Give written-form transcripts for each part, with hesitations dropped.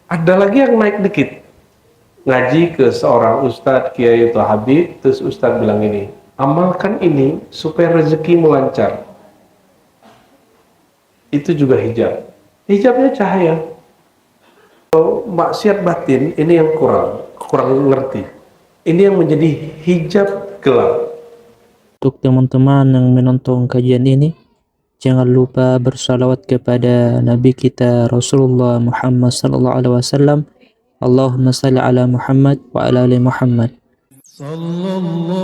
Ada lagi yang naik dikit, ngaji ke seorang ustadz kiai atau habib, terus ustadz bilang ini, amalkan ini supaya rezekimu lancar. Itu juga hijab. Hijabnya cahaya. Kalau maksiat batin ini yang kurang ngerti. Ini yang menjadi hijab gelap. Untuk teman-teman yang menonton kajian ini, jangan lupa bersalawat kepada Nabi kita Rasulullah Muhammad sallallahu alaihi wasallam. Allahumma salli ala Muhammad wa ala ali Muhammad. Sallallahu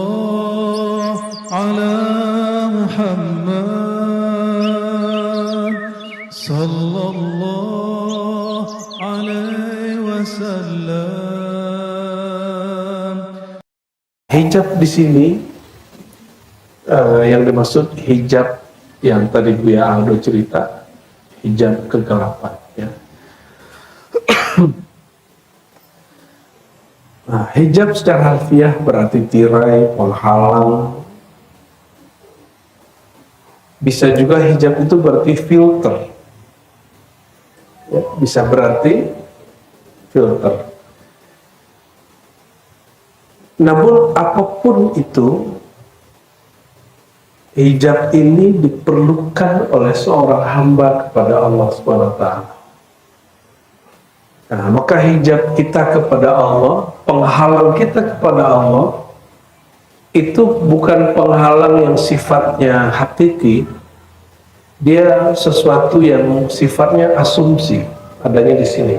ala Muhammad sallallahu alaihi wasallam. Hijab di sini yang dimaksud hijab yang tadi Buya Aldo cerita, hijab kegelapan. Ya. Nah, hijab secara harfiah berarti tirai, penghalang. Bisa juga hijab itu berarti filter. Ya, bisa berarti filter. Namun apapun itu, hijab ini diperlukan oleh seorang hamba kepada Allah Subhanahu wa Ta'ala. Nah, maka hijab kita kepada Allah, penghalang kita kepada Allah, itu bukan penghalang yang sifatnya hakiki, dia sesuatu yang sifatnya asumsi, adanya di sini.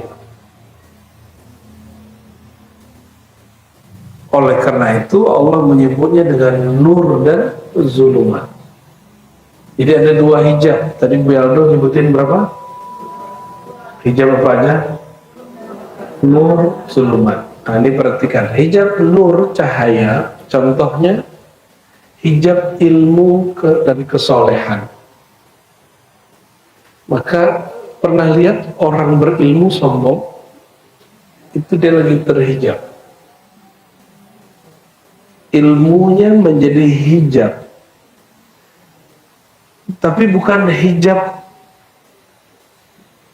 Oleh karena itu Allah menyebutnya dengan nur dan zulumat. Jadi ada dua hijab. Tadi Bu Aldo nyebutin berapa? Hijab apa aja? Nur, zulumat. Nah, ini perhatikan. Hijab nur, cahaya, contohnya hijab ilmu dan kesolehan. Maka pernah lihat orang berilmu sombong? Itu dia lagi terhijab. Ilmunya menjadi hijab. Tapi bukan hijab.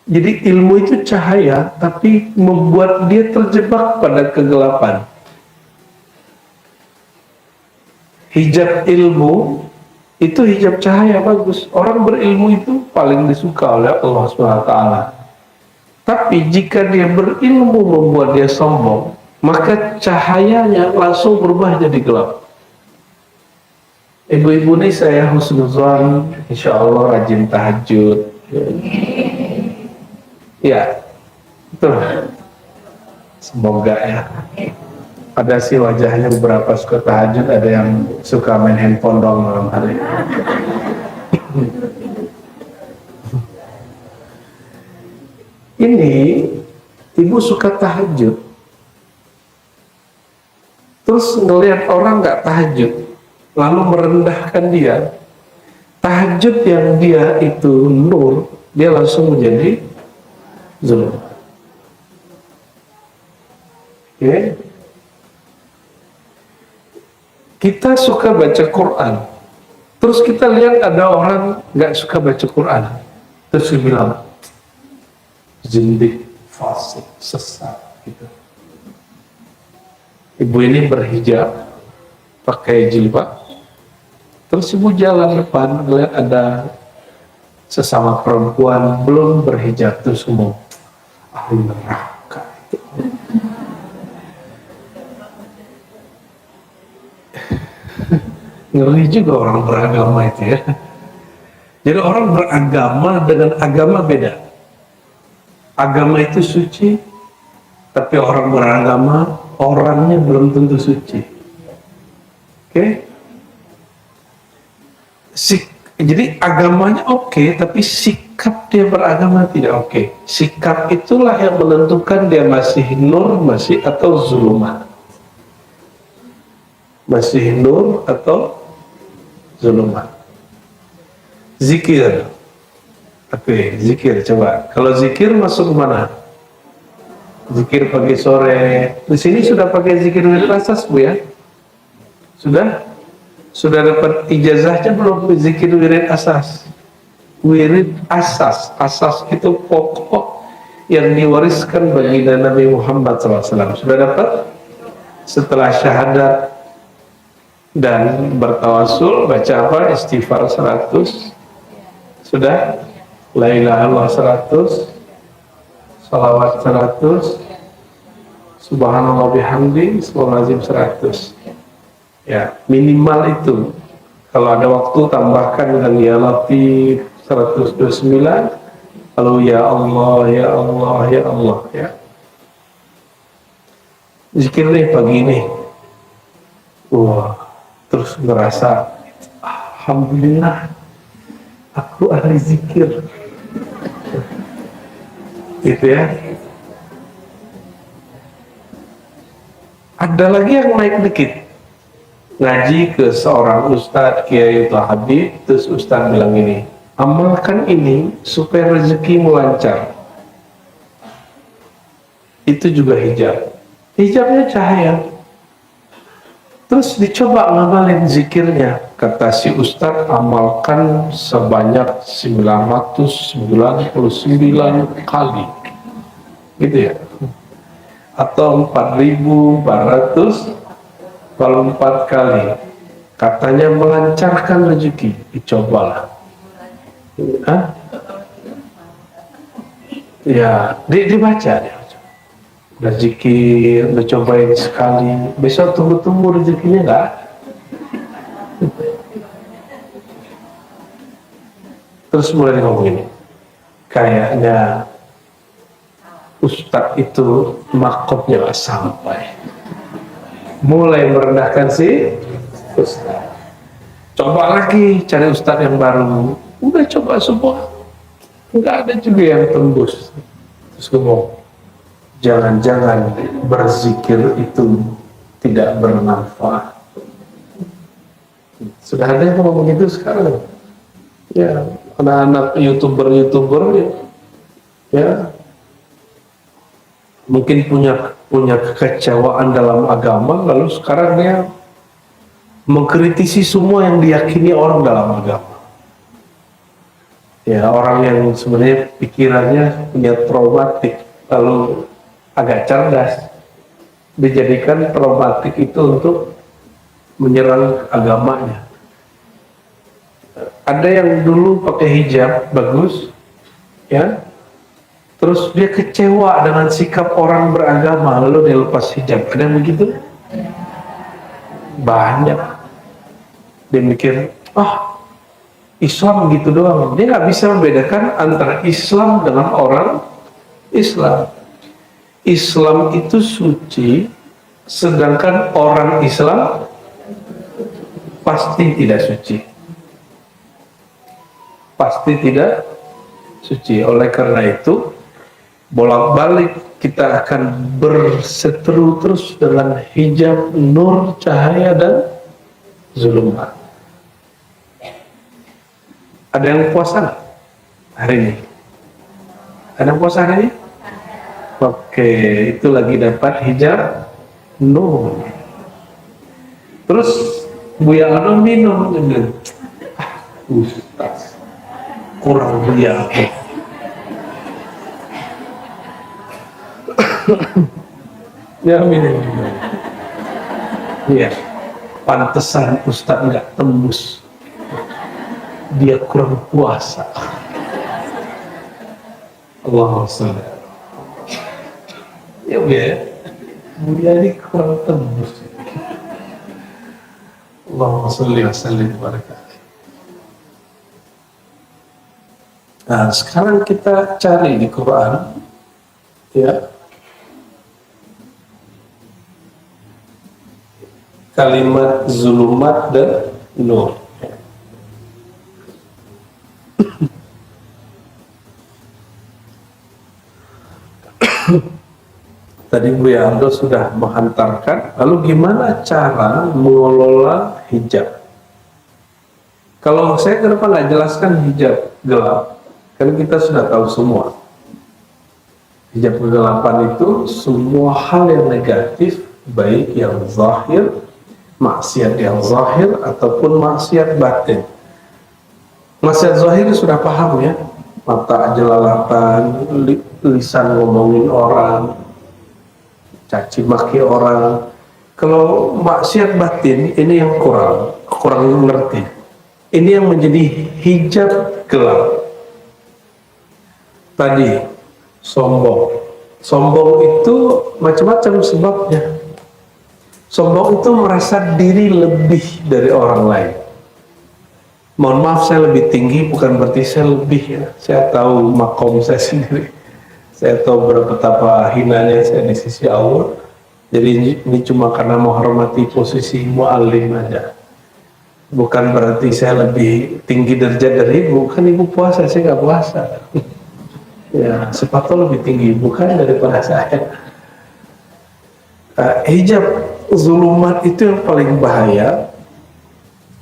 Jadi ilmu itu cahaya, tapi membuat dia terjebak pada kegelapan. Hijab ilmu itu hijab cahaya bagus. Orang berilmu itu paling disuka oleh Allah SWT. Tapi jika dia berilmu membuat dia sombong, maka cahayanya langsung berubah jadi gelap. Ibu-ibu ini saya husnuzon, insya Allah rajin tahajud. Ya, betul. Semoga ya. Ada sih wajahnya beberapa suka tahajud, ada yang suka main handphone doang malam hari. Ini ibu suka tahajud, terus ngelihat orang nggak tahajud, lalu merendahkan dia. Tahajud yang dia itu nur, dia langsung menjadi zulum. Okay. Kita suka baca Quran, terus kita lihat ada orang nggak suka baca Quran, terus dia bilang zindik, fasik, sesat, gitu. Ibu ini berhijab, pakai jilbab, terus ibu jalan depan, melihat ada sesama perempuan belum berhijab, terus ngomong, ahli neraka itu. Ngeri juga orang beragama itu ya. Jadi orang beragama dengan agama beda. Agama itu suci, tapi orang beragama, orangnya belum tentu suci. Oke? Jadi agamanya oke, tapi sikap dia beragama tidak oke. Sikap itulah yang menentukan dia masih nur, masih atau zulumat. Masih nur atau zulumat. Zikir. Oke, zikir coba. Kalau zikir masuk mana? Zikir pagi sore. Di sini sudah pakai zikir wirid asas, Bu ya? Sudah? Sudah dapat ijazahnya belum zikir wirid asas? Wirid asas. Asas itu pokok yang diwariskan baginda Nabi Muhammad SAW. Sudah dapat? Setelah syahadat dan bertawasul, baca apa? Istighfar 100. Sudah? La ilaha illallah 100, salawat 100, subhanallah bihamdi, subhanallazim 100. Ya, minimal itu. Kalau ada waktu tambahkan dengan ya Latif 129, lalu ya Allah, ya Allah, ya Allah, ya. Zikir nih pagi ini. Wah, terus ngerasa alhamdulillah aku ahli zikir. Gitu ya. Ada lagi yang naik dikit. Ngaji ke seorang ustadz Kiai atau Habib, terus ustadz bilang ini, amalkan ini supaya rezekimu lancar. Itu juga hijab. Hijabnya cahaya. Terus dicoba ngamalin zikirnya. Kata si ustadz, amalkan sebanyak 999 kali. Gitu ya. Atau 4.404 kali. Katanya melancarkan rezeki. Dicobalah. Hah? Ya, dibaca dia. Udah zikir, udah cobain sekali, besok tunggu-tunggu rezekinya enggak. Terus mulai ngomong ini, kayaknya ustadz itu makomnya nggak sampai. Mulai merendahkan si ustadz. Coba lagi cari ustadz yang baru. Udah coba semua, nggak ada juga yang tembus. Terus ngomong, jangan-jangan berzikir itu tidak bermanfaat. Sudah ada yang ngomong begitu sekarang. Ya, anak-anak youtuber ya mungkin punya kekecewaan dalam agama, lalu sekarang dia mengkritisi semua yang diyakini orang dalam agama. Ya, orang yang sebenarnya pikirannya punya traumatik, lalu agak cerdas, dijadikan traumatik itu untuk menyerang agamanya. Ada yang dulu pakai hijab bagus, ya, terus dia kecewa dengan sikap orang beragama, lalu dia lepas hijab. Ada yang begitu? Banyak. Dia mikir, Islam gitu doang. Dia nggak bisa membedakan antara Islam dengan orang Islam. Islam itu suci, sedangkan orang Islam pasti tidak suci. Pasti tidak suci. Oleh karena itu, bolak-balik kita akan berseteru terus dengan hijab, nur, cahaya, dan zulumat. Ada yang puasa nggak hari ini? Ada yang puasa hari ini? Oke, itu lagi dapat hijab nur. Terus Buya Aldo minum, Ustaz, kurang Buya. Ya minum. Iya, pantesan Ustaz nggak tembus. Dia kurang puasa. Allahumma sholli. Ya Buya ini kurang tembus. Allahumma sholli wa sallim wa barakatuh. Nah, sekarang kita cari di Quran, ya, kalimat zulumat dan nur. Tadi Buya Aldo sudah menghantarkan, lalu gimana cara mengelola hijab? Kalau saya kenapa nggak jelaskan hijab gelap? Kan kita sudah tahu semua. Hijab kegelapan itu semua hal yang negatif, baik yang zahir, maksiat yang zahir, ataupun maksiat batin. Maksiat zahir sudah paham ya, mata jelalatan, lisan ngomongin orang, caci maki orang. Kalau maksiat batin ini yang kurang ngerti. Ini yang menjadi hijab gelap. Tadi sombong itu macam-macam sebabnya. Sombong itu merasa diri lebih dari orang lain. Mohon maaf, saya lebih tinggi bukan berarti saya lebih ya. Saya tahu makom saya sendiri. Saya tahu betapa hinanya saya di sisi Allah. Jadi ini cuma karena menghormati posisi mu'alim aja. Bukan berarti saya lebih tinggi derajat dari ibu. Kan ibu puasa, saya nggak puasa. Ya, sepatu lebih tinggi bukan daripada saya. Hijab zulumat itu yang paling bahaya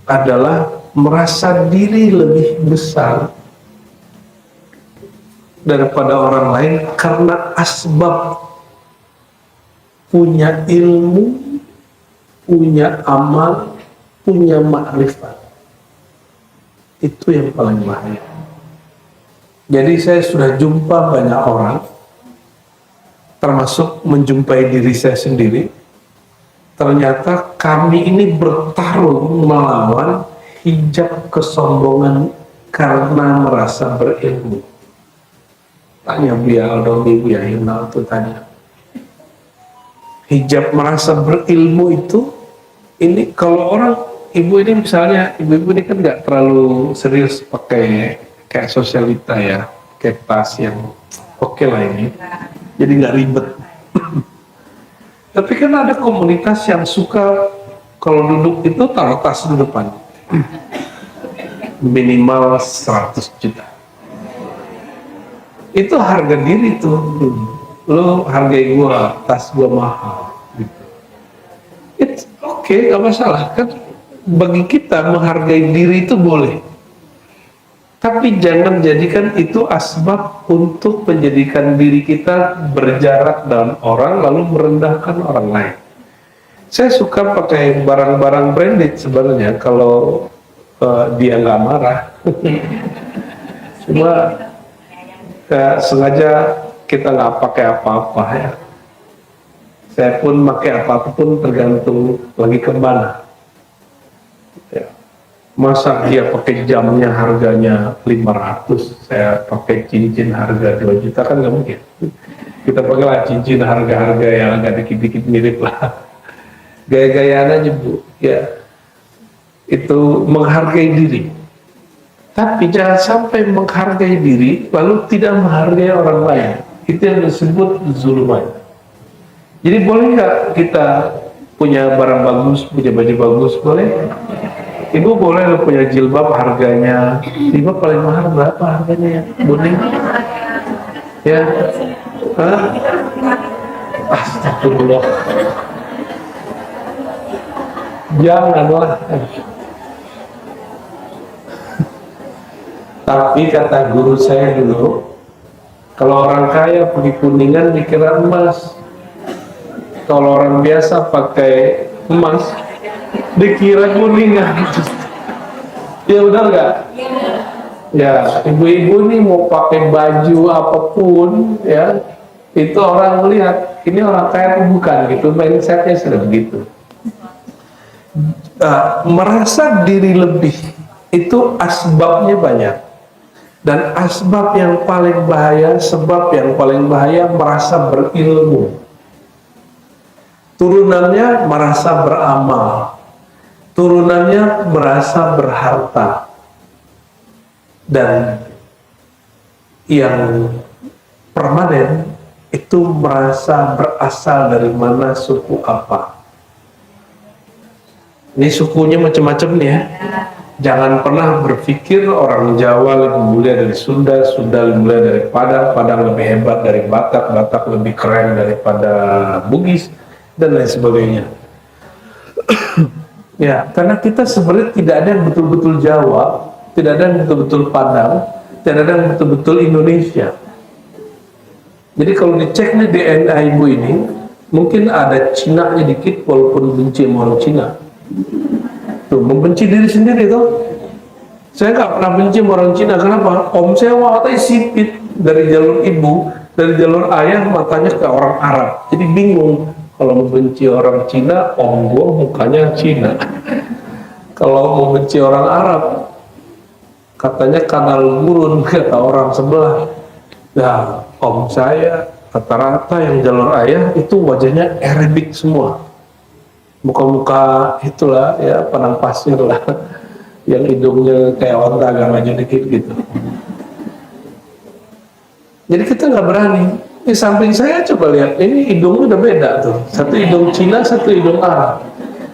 adalah merasa diri lebih besar daripada orang lain karena asbab punya ilmu, punya amal, punya makrifat. Itu yang paling bahaya. Jadi saya sudah jumpa banyak orang, termasuk menjumpai diri saya sendiri. Ternyata kami ini bertarung melawan hijab kesombongan karena merasa berilmu. Tanya Buya Aldo, Buya Hina itu tanya. Hijab merasa berilmu itu, ini kalau orang, ibu ini misalnya, ibu-ibu ini kan nggak terlalu serius pakai kayak sosialita ya, kayak tas yang oke lah ini, jadi nggak ribet. Tapi kan ada komunitas yang suka kalau duduk itu taruh tas di depan. Minimal 100 juta. Itu harga diri tuh. Lo hargai gua, tas gua mahal. Gitu. It's okay, gak masalah kan. Bagi kita menghargai diri itu boleh. Tapi jangan jadikan itu asbab untuk menjadikan diri kita berjarak dengan orang lalu merendahkan orang lain. Saya suka pakai barang-barang branded sebenarnya kalau dia nggak marah. Cuma sengaja kita nggak pakai apa-apa ya. Saya pun pakai apapun tergantung lagi kemana. Ya. Masa dia pakai jamnya harganya 500, saya pakai cincin harga 2 juta kan nggak mungkin. Kita pakailah cincin harga-harga yang agak dikit-dikit mirip lah. Gaya-gayaan aja Bu, ya itu menghargai diri. Tapi jangan sampai menghargai diri lalu tidak menghargai orang lain. Itu yang disebut zulumat. Jadi boleh nggak kita punya barang bagus, punya baju bagus, boleh? Ibu boleh lo punya jilbab harganya, jilbab paling mahal berapa harganya ya? Buning? Ya? Hah? Astagfirullah. Janganlah. Tapi kata guru saya dulu, kalau orang kaya pergi Kuningan dikira emas, kalau orang biasa pakai emas dikira Kuningan. Ya benar nggak? Ya, ibu-ibu nih mau pakai baju apapun ya, itu orang melihat ini orang kaya atau bukan gitu, mindsetnya sudah begitu. Merasa diri lebih itu asbabnya banyak. Dan asbab yang paling bahaya, sebab yang paling bahaya merasa berilmu. Turunannya merasa beramal. Turunannya merasa berharta. Dan yang permanen itu merasa berasal dari mana, suku apa. Ini sukunya macam-macam nih ya. Jangan pernah berpikir orang Jawa lebih mulia dari Sunda, Sunda lebih mulia dari Padang, Padang lebih hebat dari Batak, Batak lebih keren daripada Bugis, dan lain sebagainya. Ya, karena kita sebenarnya tidak ada yang betul-betul Jawa, tidak ada yang betul-betul Padang, tidak ada yang betul-betul Indonesia. Jadi kalau dicek nih DNA ibu ini, mungkin ada Cina-nya dikit walaupun benci sama orang Cina. Tuh, membenci diri sendiri tuh. Saya nggak pernah benci sama orang Cina. Kenapa? Om saya waktu sipit dari jalur ibu dari jalur ayah matanya ke orang Arab, jadi bingung. Kalau membenci orang Cina, om gue mukanya Cina. Kalau membenci orang Arab, katanya kanal gurun, kata orang sebelah. Nah, om saya rata-rata yang jalur ayah itu wajahnya Arabic semua, muka-muka itulah ya, padang pasir lah, yang hidungnya kayak onta agak maju dikit gitu. Jadi kita nggak berani. Di samping saya coba lihat, ini hidungnya udah beda tuh, satu hidung Cina, satu hidung Arab.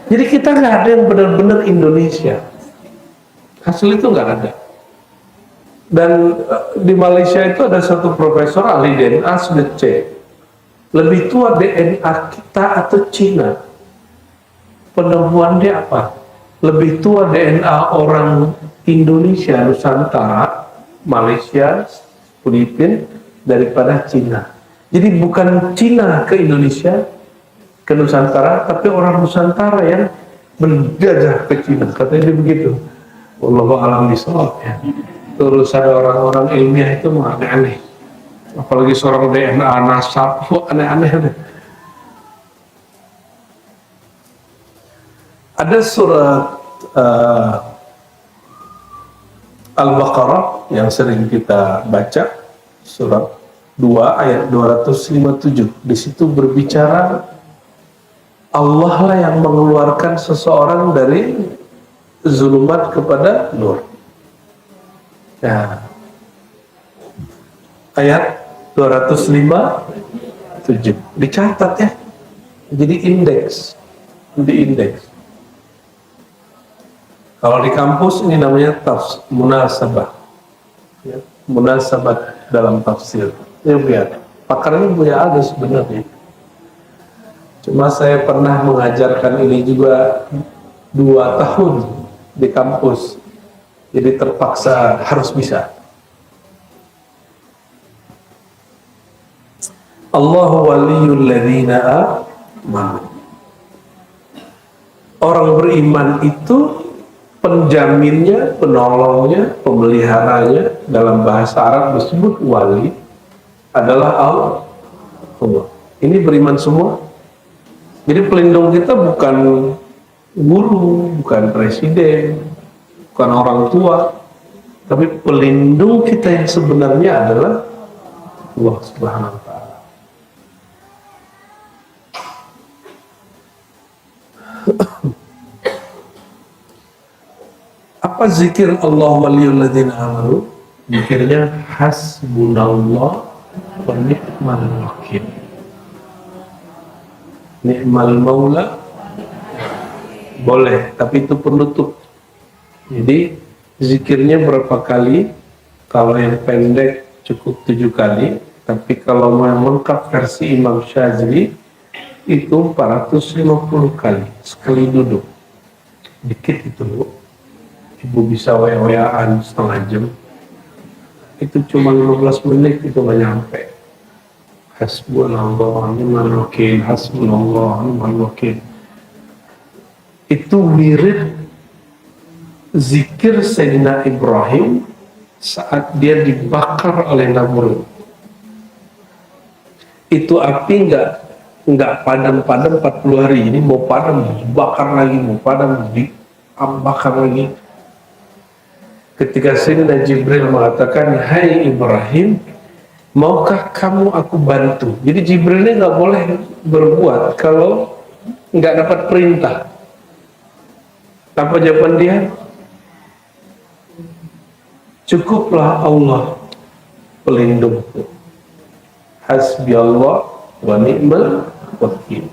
Jadi kita nggak ada yang benar-benar Indonesia, asli itu nggak ada. Dan di Malaysia itu ada satu profesor ahli DNA sudah cek, lebih tua DNA kita atau Cina. Penemuan dia apa? Lebih tua DNA orang Indonesia, Nusantara, Malaysia, Filipina daripada Cina. Jadi bukan Cina ke Indonesia, ke Nusantara, tapi orang Nusantara yang menjajah ke Cina. Katanya dia begitu. Wallahu a'lam bishawab ya. Urusan orang-orang ilmiah itu mah aneh-aneh. Apalagi seorang DNA nasab, aneh-aneh. Ada surat Al-Baqarah yang sering kita baca, surat 2 ayat 257. Di situ berbicara Allah lah yang mengeluarkan seseorang dari zulumat kepada nur. Nah, ayat 257 dicatat ya, jadi indeks, di indeks. Kalau di kampus ini namanya munasabah, ya, munasabah dalam tafsir. Ya biar pakarnya punya ada sebenarnya. Cuma saya pernah mengajarkan ini juga 2 tahun di kampus, jadi terpaksa harus bisa. Allahu waliyul ladzina amanu. Orang beriman itu penjaminnya, penolongnya, pemeliharanya, dalam bahasa Arab disebut wali, adalah Allah. Ini beriman semua. Jadi pelindung kita bukan guru, bukan presiden, bukan orang tua, tapi pelindung kita yang sebenarnya adalah Allah Subhanahu wa Ta'ala. Apa zikir Allah waliyul ladzina amanu? Zikirnya hasbunallah wa ni'mal wakil. Ni'mal maula boleh, tapi itu penutup. Jadi zikirnya berapa kali? Kalau yang pendek cukup 7 kali, tapi kalau mau yang lengkap versi Imam Syazili itu 450 kali sekali duduk. Dikit itu, Ibu bisa waya-wayaan setengah jam, itu cuma 15 menit, itu nggak nyampe. Hasbunallah ni'mal wakil, hasbunallah ni'mal wakil. Itu wirid zikir Sayyidina Ibrahim saat dia dibakar oleh Namrud. Itu api nggak padam-padam 40 hari. Ini mau padam, bakar lagi, mau padam, dibakar lagi. Ketika Sayyidina Jibril mengatakan, hai Ibrahim, maukah kamu aku bantu? Jadi Jibrilnya nggak boleh berbuat kalau nggak dapat perintah. Apa jawaban dia? Cukuplah Allah pelindungku. Hasbi Allah wa ni'mal wakil.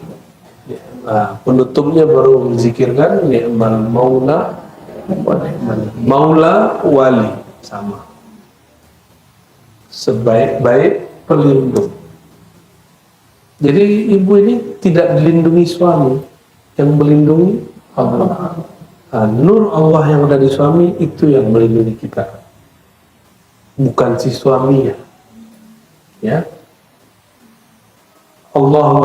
Nah, penutupnya baru menzikirkan ni'mal maula wa ni'mal maula wali, sama. Sebaik-baik pelindung. Jadi ibu ini tidak dilindungi suami, yang melindungi Allah. Nah, nur Allah yang ada di suami itu yang melindungi kita, bukan si suaminya. Ya, Allah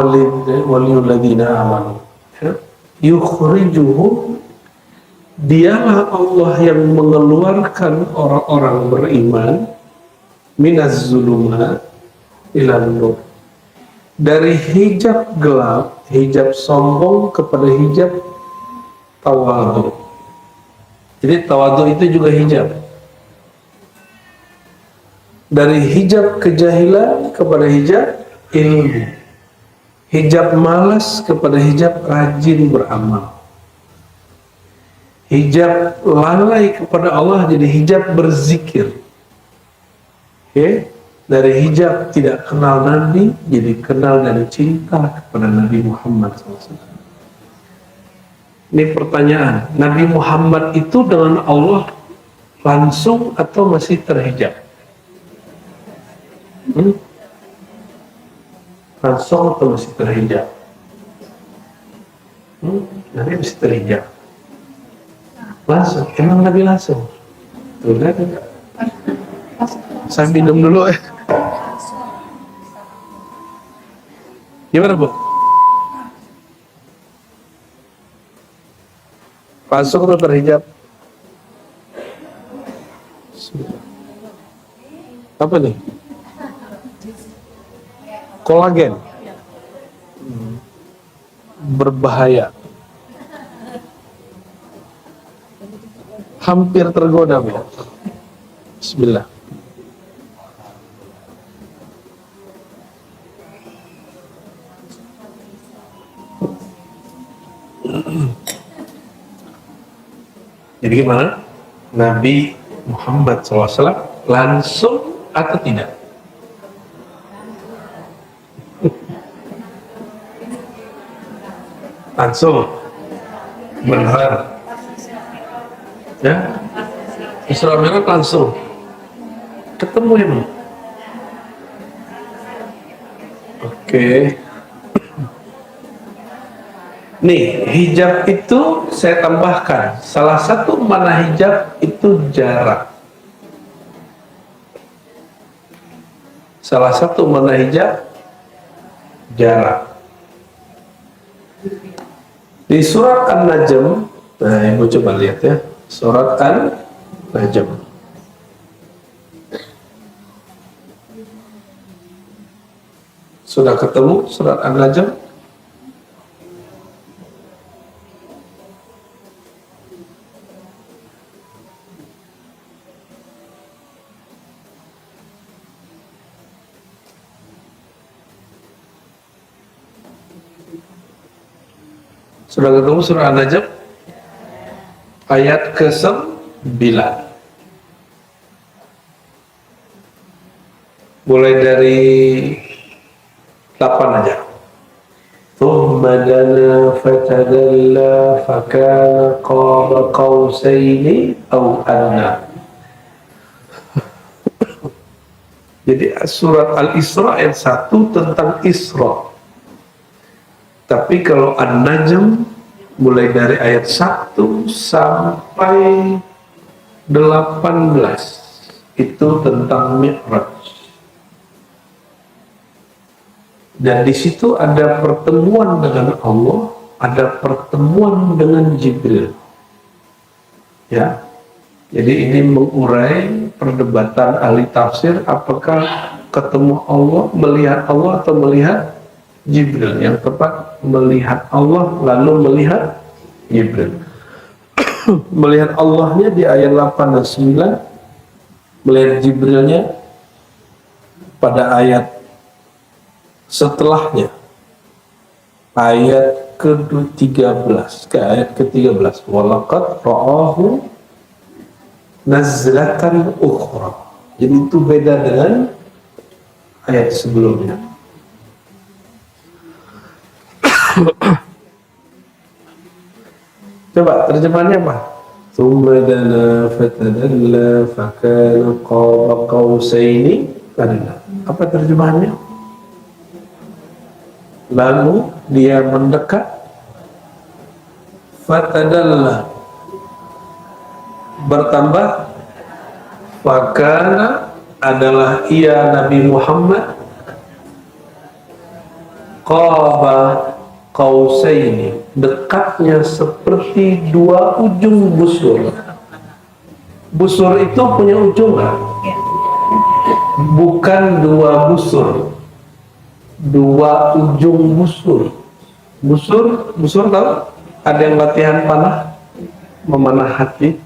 waliyul ladzina amanu, yukhrijuhum, dialah Allah yang mengeluarkan orang-orang beriman minaz zulumat, ilan nur. Dari hijab gelap, hijab sombong kepada hijab tawadhu. Jadi tawadhu itu juga hijab. Dari hijab kejahilan kepada hijab ilmu. Hijab malas kepada hijab rajin beramal. Hijab lalai kepada Allah jadi hijab berzikir. Oke? Dari hijab tidak kenal Nabi jadi kenal dan cinta kepada Nabi Muhammad SAW. Ini pertanyaan, Nabi Muhammad itu dengan Allah langsung atau masih terhijab? Langsung atau masih terhijab? Nabi masih terhijab. Langsung, emang Nabi langsung? Udah. Saya minum dulu ya. Gimana Bu? Langsung atau terhijab? Apa nih? Kolagen. Berbahaya. Hampir tergoda Bu. Bismillah. Jadi gimana? Nabi Muhammad SAW langsung atau tidak? Langsung. Benar. Ya? Isra Mi'raj langsung. Ketemu ya, Bu? Oke. Nih, hijab itu saya tambahkan. Salah satu makna hijab itu jarak. Salah satu makna hijab jarak. Di surat An-Najm, nah Ibu coba lihat ya. Surat An-Najm. Sudah ketemu surat An-Najm? Sudah ketemu surah An-Najm ayat ke-9. Mulai dari 8 aja. Thumma dana fatadalla fakana qaba qausaini aw adna. Jadi surat Al-Isra ayat 1 tentang Isra. Tapi kalau An-Najm mulai dari ayat 1 sampai 18 itu tentang Mi'raj. Dan di situ ada pertemuan dengan Allah, ada pertemuan dengan Jibril. Ya. Jadi ini mengurai perdebatan ahli tafsir apakah ketemu Allah, melihat Allah atau melihat Jibril. Yang tepat melihat Allah lalu melihat Jibril. Melihat Allahnya di ayat 8 dan 9, melihat Jibrilnya pada ayat setelahnya, ayat ke-13 ke ayat ke-13. Walaqad ra'ahu nazlatan ukhra. Jadi itu beda dengan ayat sebelumnya. Coba terjemahannya apa? Tsumma dana fatadalla fakana qaba qausaini adna. Apa terjemahannya? Lalu dia mendekat, fatadalla bertambah, fakana adalah ia Nabi Muhammad, qaba qausaini dekatnya seperti dua ujung busur. Busur itu punya ujung kan? Bukan dua busur. dua ujung busur. Busur tahu? Ada yang latihan panah, memanah hati.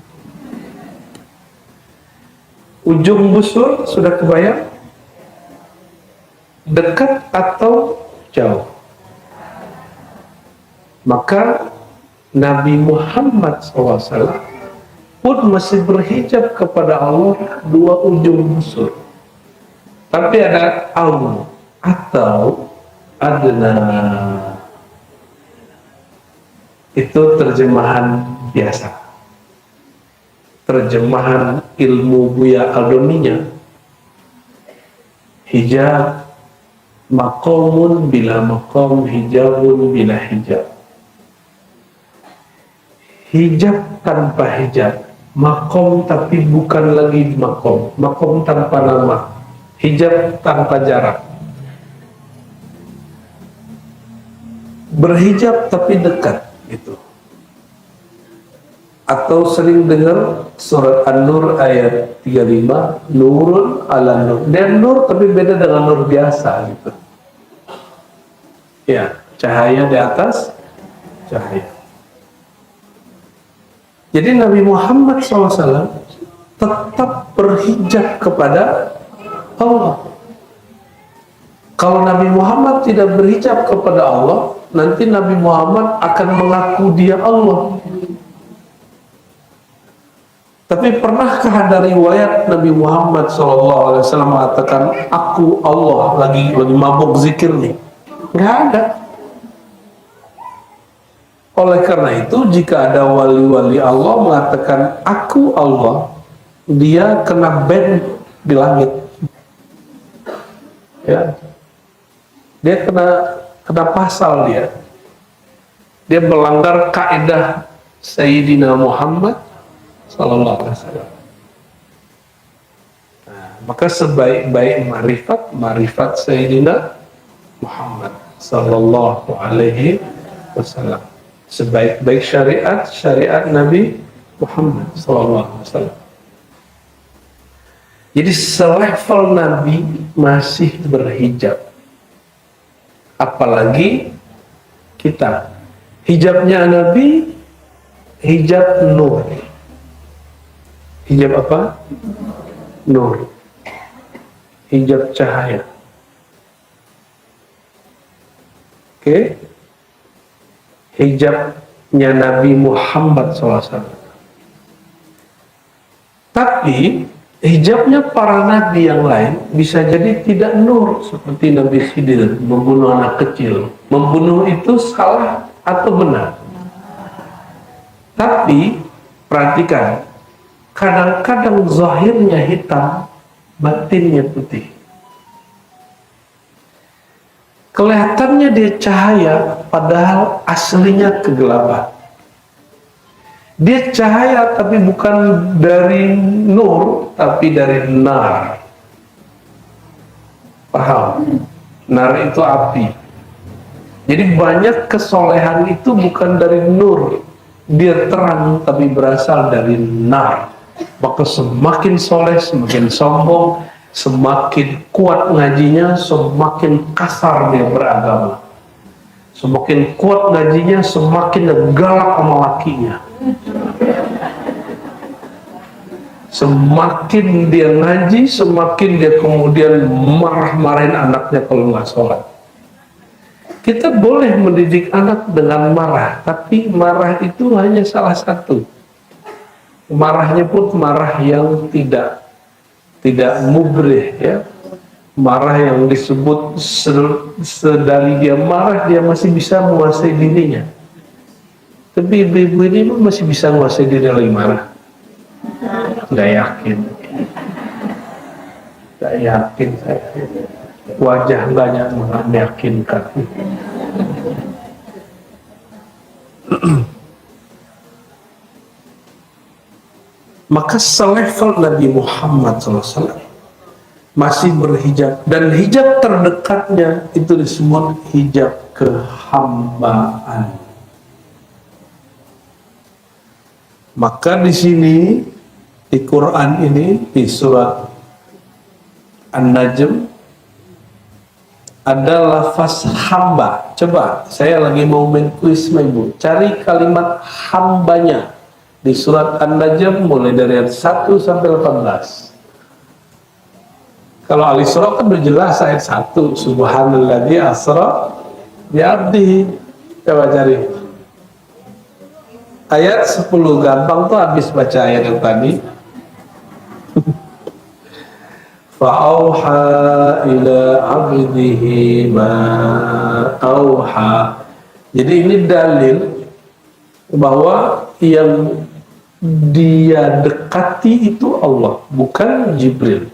Ujung busur sudah kebayang? Dekat atau jauh? Maka Nabi Muhammad SAW pun masih berhijab kepada Allah dua ujung busur. Tapi ada atau adna. Itu terjemahan biasa. Terjemahan ilmu Buya Aldoninya, hijab maqamun bila maqam, hijabun bila hijab. Hijab tanpa hijab, maqam tapi bukan lagi maqam tanpa nama, hijab tanpa jarak. Berhijab tapi dekat gitu. Atau sering dengar surat An-Nur ayat 35, nurun ala nur. Dan nur tapi beda dengan nur biasa gitu. Ya, cahaya di atas cahaya. Jadi Nabi Muhammad SAW tetap berhijab kepada Allah. Kalau Nabi Muhammad tidak berhijab kepada Allah, nanti Nabi Muhammad akan mengaku dia Allah. Tapi pernahkah ada riwayat Nabi Muhammad SAW mengatakan aku Allah, lagi mabuk zikir nih? Nggak ada. Oleh karena itu, jika ada wali-wali Allah mengatakan aku Allah, dia kena ban di langit. Ya, dia kena pasal dia. Dia melanggar kaidah Sayyidina Muhammad Sallallahu Alaihi Wasallam. Nah, maka sebaik-baik marifat Sayyidina Muhammad Sallallahu Alaihi Wasallam. Sebaik-baik syariat Nabi Muhammad Sallallahu Alaihi Wasallam. Jadi selevel Nabi masih berhijab, apalagi kita. Hijabnya Nabi hijab nur. Hijab apa? Nur. Hijab cahaya. Oke? Hijabnya Nabi Muhammad SAW. Tapi hijabnya para nabi yang lain bisa jadi tidak nur, seperti Nabi Khidir membunuh anak kecil. Membunuh itu salah atau benar? Tapi perhatikan, kadang-kadang zahirnya hitam, batinnya putih. Kelihatannya dia cahaya, padahal aslinya kegelapan. Dia cahaya tapi bukan dari nur, tapi dari nar. Paham? Nar itu api. Jadi banyak kesolehan itu bukan dari nur. Dia terang tapi berasal dari nar. Maka semakin soleh, semakin sombong, semakin kuat ngajinya, semakin kasar dia beragama. Semakin kuat ngajinya, semakin galak sama lakinya. Semakin dia ngaji, semakin dia kemudian marah-marahin anaknya kalau nggak sholat. Kita boleh mendidik anak dengan marah, tapi marah itu hanya salah satu. Marahnya pun marah yang tidak mubrih, ya. Marah yang disebut sedari dia marah dia masih bisa menguasai dirinya. Tapi ibu-ibu ini masih bisa menguasai diri lagi marah. Nggak yakin. Nggak yakin saya. Wajah nggak meyakinkan. Maka selevel Nabi Muhammad SAW masih berhijab, dan hijab terdekatnya itu disebut hijab kehambaan. Maka di sini di Quran ini di surat An-Najm ada lafaz hamba. Coba, saya lagi mau main kuis sama ibu. Cari kalimat hambanya di surat An-Najm mulai dari ayat 1 sampai 18. Kalau Al-Isra kan udah jelas ayat 1. Subhanalladzi asra bi abdihi. Coba cari. Ayat 10 gampang tuh, habis baca ayat yang tadi. Fa'auha ila abdihi ma auha. Jadi ini dalil bahwa yang dia dekati itu Allah, bukan Jibril.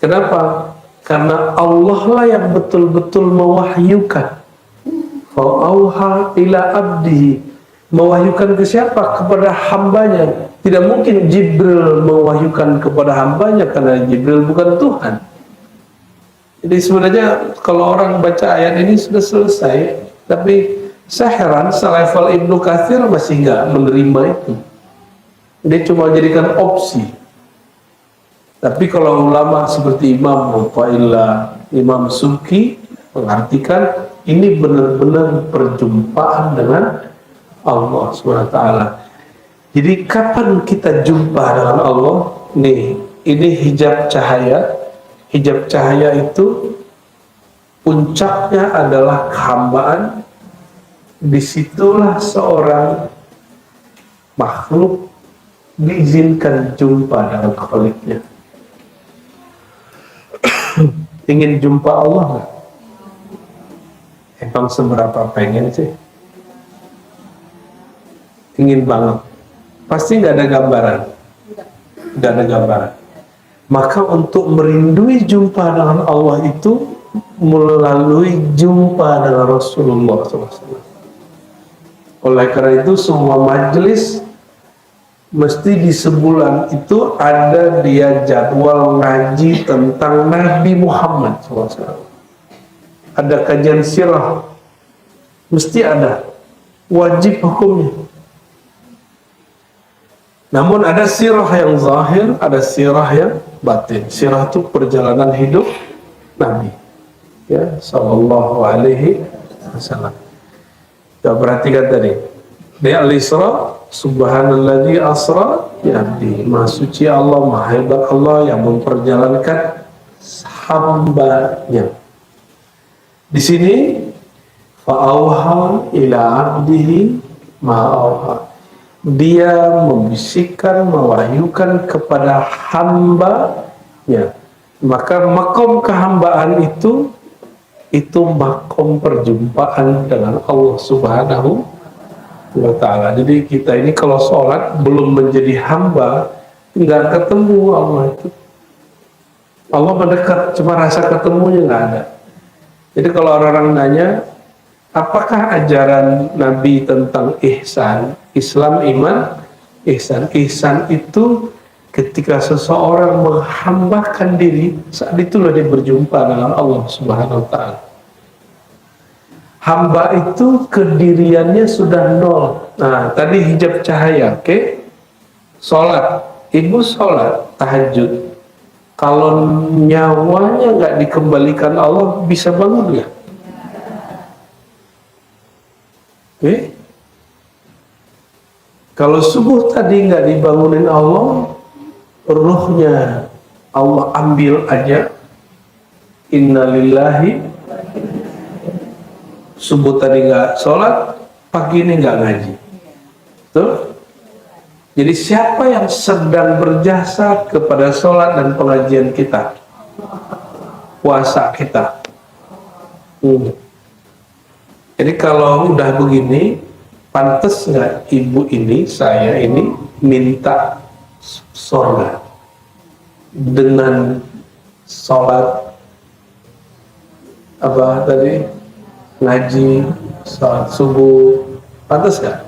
Kenapa? Karena Allah lah yang betul-betul mewahyukan. Fa'auha ila abdihi. Mewahyukan ke siapa? Kepada hambanya. Tidak mungkin Jibril mewahyukan kepada hambanya, karena Jibril bukan Tuhan. Jadi sebenarnya kalau orang baca ayat ini sudah selesai, tapi saya heran selevel Ibnu Katsir masih nggak menerima itu. Dia cuma jadikan opsi. Tapi kalau ulama seperti Imam Mufaillah, Imam Subki mengartikan ini benar-benar perjumpaan dengan Allah SWT. Jadi kapan kita jumpa dengan Allah? Nih, ini hijab cahaya. Hijab cahaya itu puncaknya adalah kehambaan. Disitulah seorang makhluk diizinkan jumpa dengan Khaliknya. Ingin jumpa Allah nggak? Emang seberapa pengen sih? Ingin banget. Pasti nggak ada gambaran. Nggak ada gambaran. Maka untuk merindui jumpa dengan Allah itu melalui jumpa dengan Rasulullah SAW. Oleh karena itu semua majelis mesti di sebulan itu ada dia jadwal ngaji tentang Nabi Muhammad SAW. Ada kajian sirah, mesti ada, wajib hukumnya. Namun ada sirah yang zahir, ada sirah yang batin. Sirah itu perjalanan hidup Nabi, ya, sallallahu alaihi wasallam. Coba perhatikan tadi di Al-Isra, subhanalladzi asra bi abdihi. Maha suci Allah, maha hebat Allah yang memperjalankan hambanya. Di sini fa'auha ila abdihi ma auha. Dia membisikkan, mewahyukan kepada hambanya. Maka makom kehambaan itu makom perjumpaan dengan Allah Subhanahu wa ta'ala. Jadi kita ini kalau sholat belum menjadi hamba, nggak ketemu Allah itu. Allah mendekat, cuma rasa ketemunya nggak ada. Jadi kalau orang-orang nanya, apakah ajaran Nabi tentang ihsan? Islam, iman, ihsan. Ihsan itu ketika seseorang menghambakan diri, saat itulah dia berjumpa dengan Allah Subhanahu wa ta'ala. Hamba itu kediriannya sudah nol. Nah, tadi hijab cahaya, oke? Sholat, ibu sholat tahajud. Kalau nyawanya nggak dikembalikan Allah, bisa bangun nggak? Oke? Kalau subuh tadi nggak dibangunin Allah, ruhnya Allah ambil aja. Innalillahi. Subuh tadi nggak sholat, pagi ini nggak ngaji. Tuh. Jadi siapa yang sedang berjasa kepada sholat dan pengajian kita, puasa kita? Jadi kalau udah begini, pantas nggak ibu ini, saya ini minta surga dengan sholat apa tadi, ngaji, sholat subuh, pantas nggak?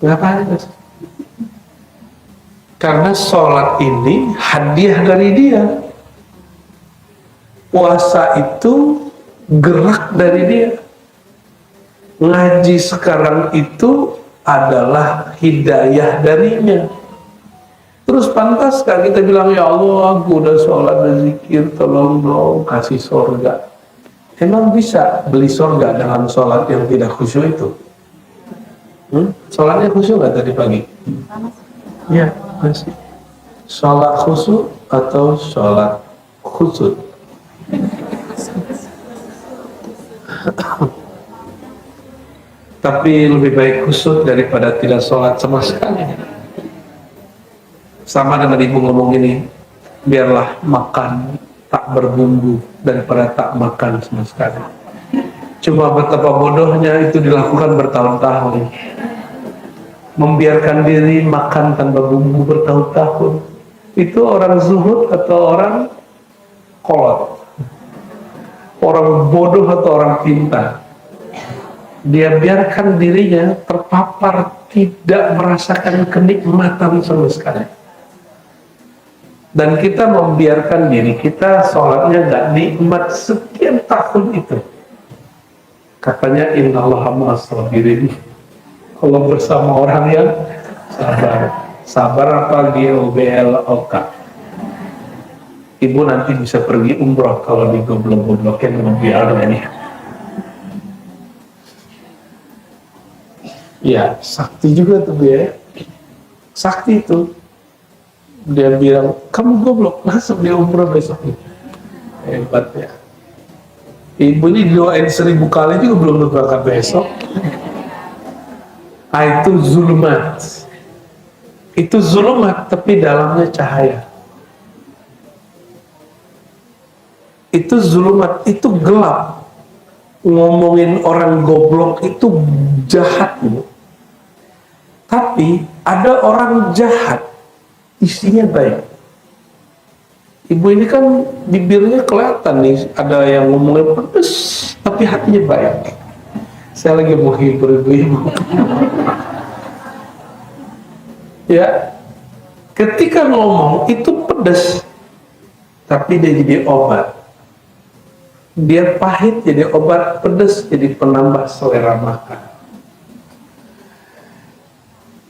Nggak pantas. Karena sholat ini hadiah dari dia, puasa itu gerak dari dia, ngaji sekarang itu adalah hidayah darinya. Terus pantaskah kita bilang, ya Allah, aku udah sholat dan zikir, tolong dong kasih surga. Emang bisa beli surga dengan sholat yang tidak khusyuk itu? Sholatnya khusyuk nggak tadi pagi? Ya, masih. Sholat khusyuk atau sholat khusyuk? Tapi lebih baik khusyuk daripada tidak sholat sama sekali. Sama dengan ibu ngomong ini, biarlah makan tak berbumbu daripada tak makan sama sekali. Cuma betapa bodohnya itu dilakukan bertahun-tahun. Membiarkan diri makan tanpa bumbu bertahun-tahun. Itu orang zuhud atau orang kolot? Orang bodoh atau orang pintar? Dia biarkan dirinya terpapar, tidak merasakan kenikmatan sama sekali. Dan kita membiarkan diri kita sholatnya nggak nikmat sekian tahun itu. Katanya innallaha ma'as-sabirin. Allah bersama orang yang sabar. Sabar apa GOBLOK. Ibu nanti bisa pergi umroh kalau digoblok-goblokin lebih ada ini. Ya, sakti juga tuh dia. Sakti itu. Dia bilang, kamu goblok, langsung dia umroh besok. Hebat ya. Ibu ini doain 1000 kali juga belum berangkat besok. Itu zulumat. Itu zulumat, tapi dalamnya cahaya. Itu zulumat, itu gelap. Ngomongin orang goblok itu jahat. Tapi ada orang jahat, isinya baik. Ibu ini kan bibirnya kelihatan nih, ada yang ngomongnya pedes, tapi hatinya baik. Saya lagi mau hibur ibu. Ya, ketika ngomong itu pedes, tapi dia jadi obat. Dia pahit jadi obat, pedes jadi penambah selera makan.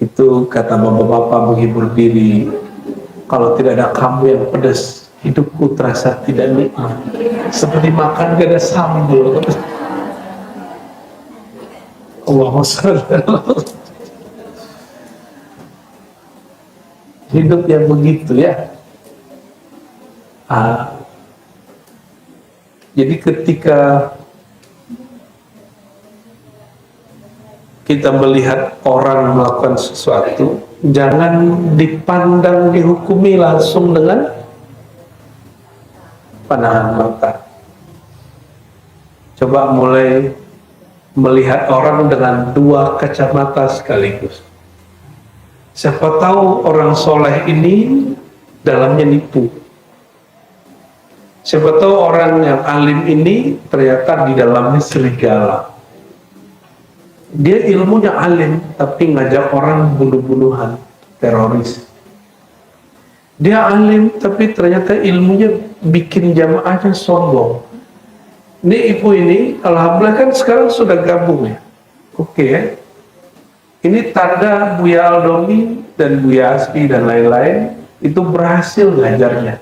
Itu kata bapak-bapak menghibur diri. Kalau tidak ada kamu yang pedas, hidupku terasa tidak nikmat. Seperti makan gak ada sambal. Allahumma shalli ala Muhammad. Hidup yang begitu ya. Jadi ketika kita melihat orang melakukan sesuatu, jangan dipandang, dihukumi langsung dengan pandangan mata. Coba mulai melihat orang dengan dua kacamata sekaligus. Siapa tahu orang soleh ini dalamnya nipu. Siapa tahu orang yang alim ini ternyata di dalamnya serigala. Dia ilmunya alim, tapi ngajak orang bunuh-bunuhan, teroris. Dia alim, tapi ternyata ilmunya bikin jamaahnya sombong. Ini ibu ini, alhamdulillah kan sekarang sudah gabung ya. Oke ya. Ini tanda Buya Aldomi dan Buya Aspi dan lain-lain itu berhasil ngajarnya.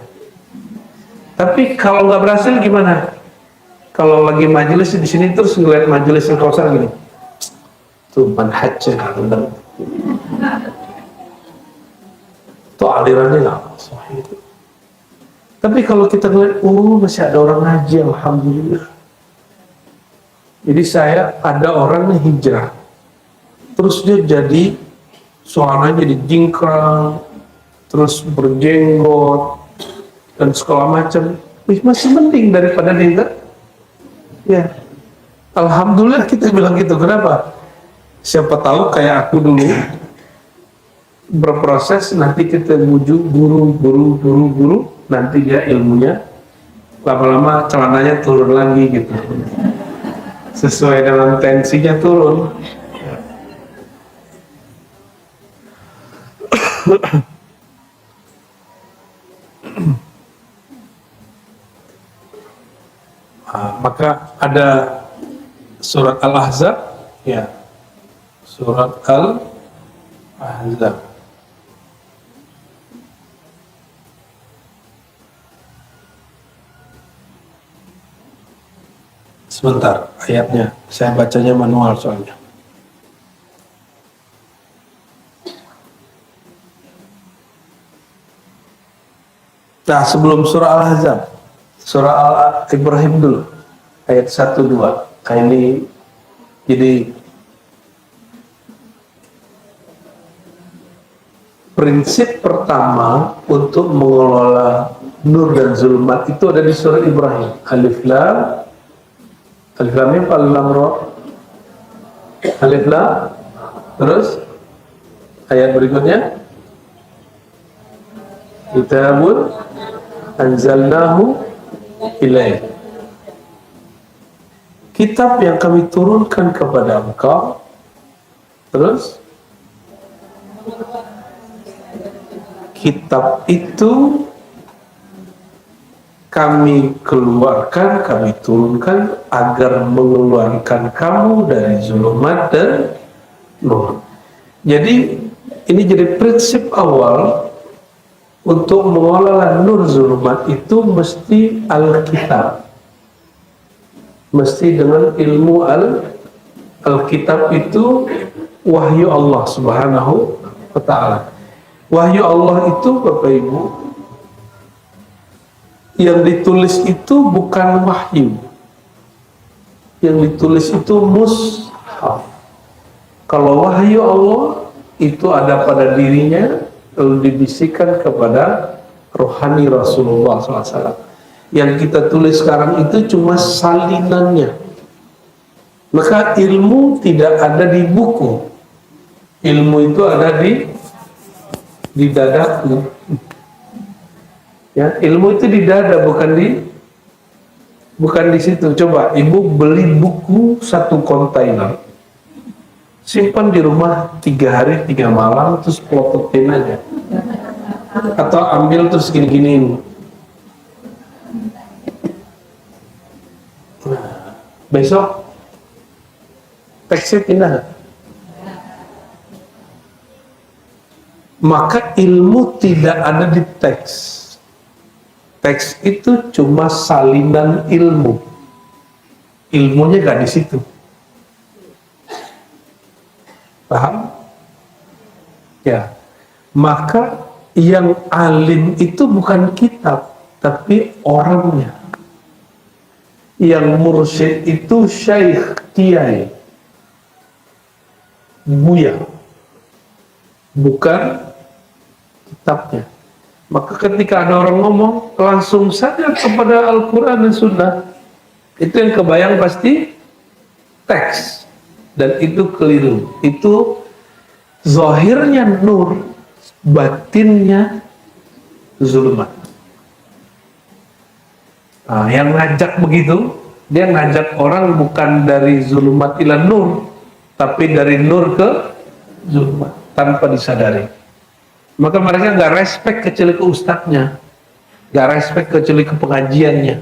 Tapi kalau nggak berhasil gimana? Kalau lagi majelis di sini terus ngeliat majelis yang kawasan gini, tuh manhajnya nggak benar, tuh alirannya nggak masuk itu. Tapi kalau kita ngeliat, oh masih ada orang ngaji, alhamdulillah. Jadi ada orang hijrah, terus dia jadi suaranya jadi jingkrang, terus berjenggot dan segala macam, masih mending daripada dia. Ya, alhamdulillah kita bilang gitu. Kenapa? Siapa tahu kayak aku dulu berproses, nanti kita bujuk guru, nanti dia ilmunya lama-lama celananya turun lagi gitu, sesuai dengan tensinya turun. Maka ada surat Al-Ahzab, ya, surat Al-Ahzab Sebentar, ayatnya. Saya bacanya manual soalnya. Nah, sebelum surah Al-Ahzab, surah Al-Ibrahim dulu. Ayat 1-2. Nah, ini jadi prinsip pertama untuk mengelola nur dan zulmat itu ada di surah Ibrahim. Alif Lam. Alif Lam Mim, Alif Lam Ra. Alif Lam. Terus ayat berikutnya, Kitabun anzalnahu ilaik. Kitab yang kami turunkan kepada engkau. Terus kitab itu kami keluarkan, kami turunkan agar mengeluarkan kamu dari zulumat dan nur. Jadi ini jadi prinsip awal untuk mengelola nur zulumat itu mesti Alkitab, mesti dengan ilmu Alkitab itu wahyu Allah Subhanahu wa Ta'ala. Wahyu Allah itu, Bapak Ibu, yang ditulis itu bukan wahyu, yang ditulis itu mushaf. Kalau wahyu Allah itu ada pada dirinya, lalu dibisikkan kepada rohani Rasulullah SAW. Yang kita tulis sekarang itu cuma salinannya. Maka ilmu tidak ada di buku, ilmu itu ada di dadaku. Ya, ilmu itu di dada, bukan di situ. Coba ibu beli buku 1 kontainer, simpan di rumah 3 hari 3 malam, terus pelototin aja. Atau ambil terus gini-giniin. Nah, besok teksnya pindah. Maka ilmu tidak ada di teks. Teks itu cuma salinan ilmu. Ilmunya gak di situ. Paham? Ya. Maka yang alim itu bukan kitab, tapi orangnya. Yang mursyid itu syekh, kiai, buya, bukan kitabnya. Maka ketika ada orang ngomong, langsung saja kepada Al-Quran dan Sunnah. Itu yang kebayang pasti teks. Dan itu keliru. Itu zahirnya nur, batinnya zulmat. Nah, yang ngajak begitu, dia ngajak orang bukan dari zulmat ila nur, tapi dari nur ke zulmat, tanpa disadari. Maka mereka nggak respect kecuali ke ustadznya, nggak respect kecuali ke pengajiannya,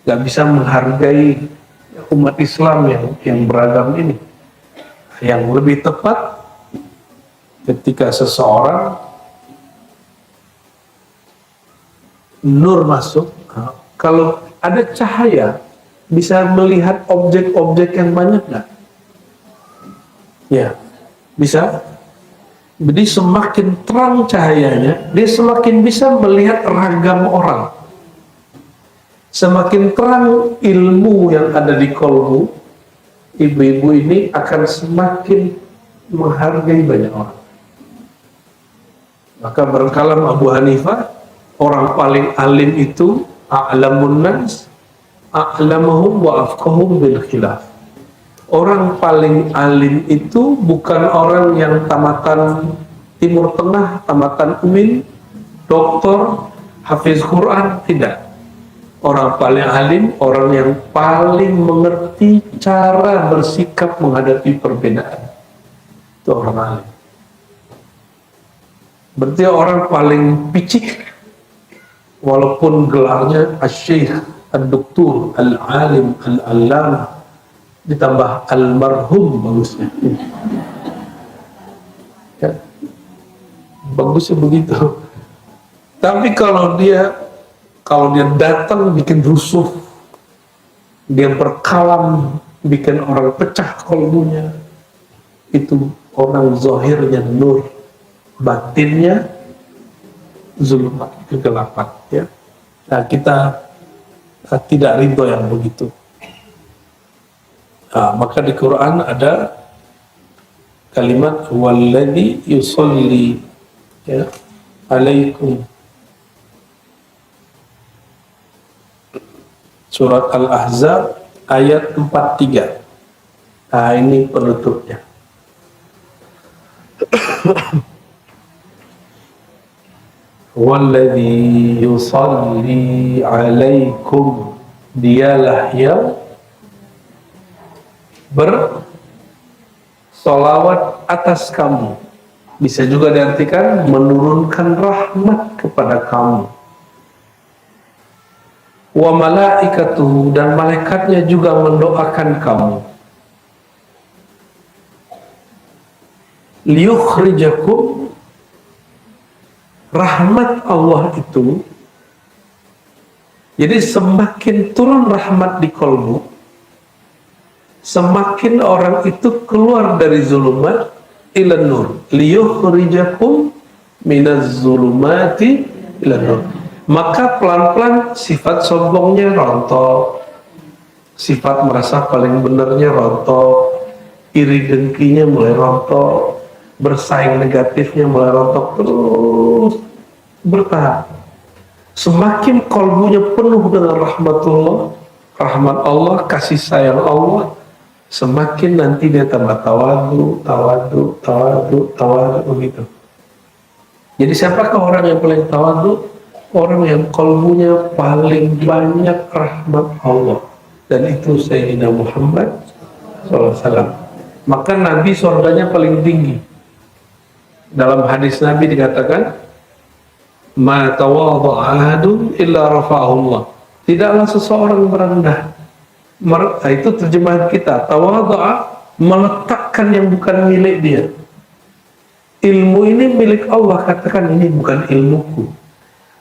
nggak bisa menghargai umat Islam yang beragam ini. Yang lebih tepat, ketika seseorang nur masuk, kalau ada cahaya bisa melihat objek-objek yang banyak nggak? Ya, bisa. Jadi semakin terang cahayanya, dia semakin bisa melihat ragam orang. Semakin terang ilmu yang ada di kolbu, ibu-ibu ini akan semakin menghargai banyak orang. Maka berkalam Abu Hanifah, orang paling alim itu a'lamun nas, a'lamuhum wa afqahum bil khilaf. Orang paling alim itu bukan orang yang tamatan Timur Tengah, tamatan UIN, doktor, hafiz Quran, tidak. Orang paling alim, orang yang paling mengerti cara bersikap menghadapi perbedaan. Itu orang alim. Berarti orang paling picik, walaupun gelarnya Asy-Syaikh, Ad-Doktor, Al-Alim, Al-Allamah, ditambah almarhum, bagusnya. Ya. Bagusnya begitu. Tapi kalau dia datang bikin rusuh, dia berkalam, bikin orang pecah kalbunya. Itu orang zahirnya nur, batinnya zulumat, kegelapan. Ya. Nah, kita tidak ridho yang begitu. Nah, maka di Quran ada kalimat walladzi yusolli ya alaikum, surat Al-Ahzab ayat 43. Nah, ini penutupnya. Walladzi yusalli alaikum, dialah yang bersolawat atas kamu. Bisa juga diartikan menurunkan rahmat kepada kamu. Wa malaikatuhu, dan malaikatnya juga mendoakan kamu. Liyukhrijakum, rahmat Allah itu, jadi semakin turun rahmat di kolbu, semakin orang itu keluar dari zulumat ila nur. Liyukhrijakum minaz zulumati ila nur. Maka pelan-pelan sifat sombongnya rontok, sifat merasa paling benernya rontok, iri dengkinya mulai rontok, bersaing negatifnya mulai rontok, terus bertahap. Semakin kolbunya penuh dengan rahmatullah, rahmat Allah, kasih sayang Allah, semakin nanti dia tambah tawadu begitu. Jadi siapakah orang yang paling tawadu? Orang yang kolbunya paling banyak rahmat Allah, dan itu Sayyidina Muhammad SAW. Maka Nabi surganya paling tinggi. Dalam hadis Nabi dikatakan, ma tawadha'a ahadun illa rafa'ahullah. Tidaklah seseorang merendah. Itu terjemahan kita. Tawadha'a, meletakkan yang bukan milik dia. Ilmu ini milik Allah, katakan ini bukan ilmuku.